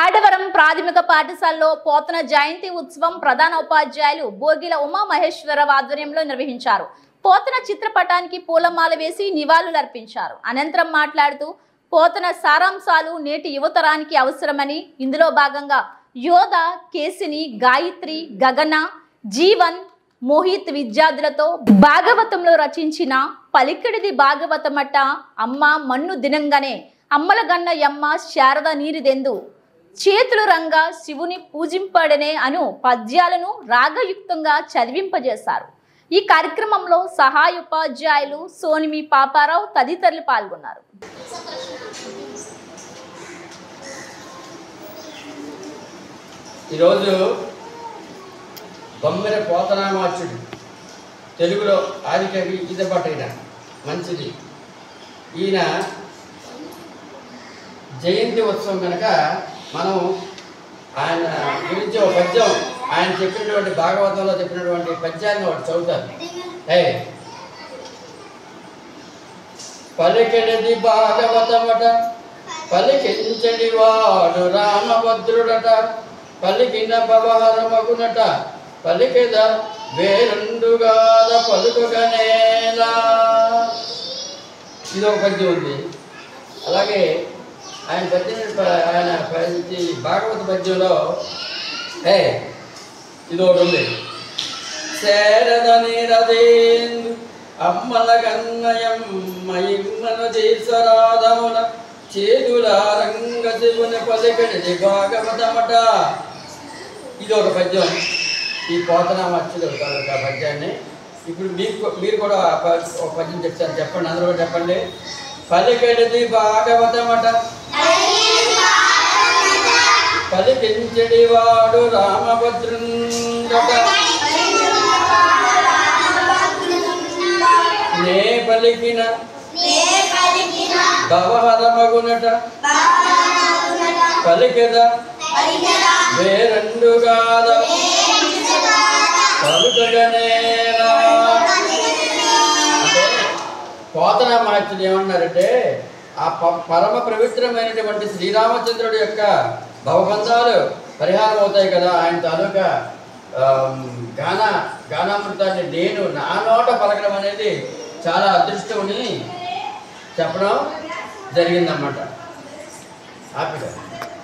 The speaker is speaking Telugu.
ఆడవరం ప్రాథమిక పాఠశాలలో పోతన జయంతి ఉత్సవం ప్రధాన ఉపాధ్యాయులు బోగిల ఉమా మహేశ్వరరావు ఆధ్వర్యంలో నిర్వహించారు. పోతన చిత్రపటానికి పూలమాల వేసి నివాళులర్పించారు. అనంతరం మాట్లాడుతూ పోతన సారాంశాలు నేటి యువతరానికి అవసరమని, ఇందులో భాగంగా యోధ, కేసిని, గాయత్రి, గగన, జీవన్, మోహిత్ విద్యార్థులతో భాగవతంలో రచించిన పలికిడిది భాగవతమట అమ్మ మన్ను దినంగానే అమ్మల గన్న యమ్మ శారద నీరిదెందు చేతులు రంగా శివుని పూజింపడనే అను పద్యాలను రాగయుక్తంగా చదివింపజేశారు. ఈ కార్యక్రమంలో సహాయ ఉపాధ్యాయులు సోనిమి పాపారావు తదితరులు పాల్గొన్నారు. ఈరోజు బొమ్మెర పోతనామాచుడు తెలుగులో ఆదికవి ఈతపట్టిన మంచిది. ఈయన జయంతి ఉత్సవం కనుక మనం ఆయన గురించి ఒక పద్యం, ఆయన చెప్పినటువంటి భాగవతంలో చెప్పినటువంటి పద్యాన్ని ఒకటి చదువుతారు. పలికెడిది భాగవతమట పలికించడి వాడు రామభద్రుడట పలికిన పవహరమగునట పలికెద వేరుండుగాద పలుకుగనేలా. ఇది ఒక పద్యం ఉంది. అలాగే ఆయన భాగవత పద్యంలో ఇది ఒకటి ఉంది. శారద నీరదేందు అమ్మల గన్నయమ్మ ఇమ్మను జీసరాధముల చేదుల రంగ శివుని పలికడిది భాగవతమట. ఇది ఒక పద్యం. ఈ పోతనామాచుడు ఒక పద్యాన్ని ఇప్పుడు మీరు కూడా ఒక పద్యం చెప్తాను. చెప్పండి, అందరూ కూడా చెప్పండి. పలికెడిది భాగవతమట పలికించడి వాడు రామభద్రుండట నే పలికిన భవహరమగునట పలికెద వేరండుగాద పలుకగనేలా. పోతనామాచుడు ఏమన్నారంటే ఆ పరమ పవిత్రమైనటువంటి శ్రీరామచంద్రుడి యొక్క భవబంధాలు పరిహారం అవుతాయి కదా. ఆయన తాలూకా గానామృతాన్ని నేను నా నోట పలకడం అనేది చాలా అదృష్టమని చెప్పడం జరిగిందన్నమాట. హ్యాపీగా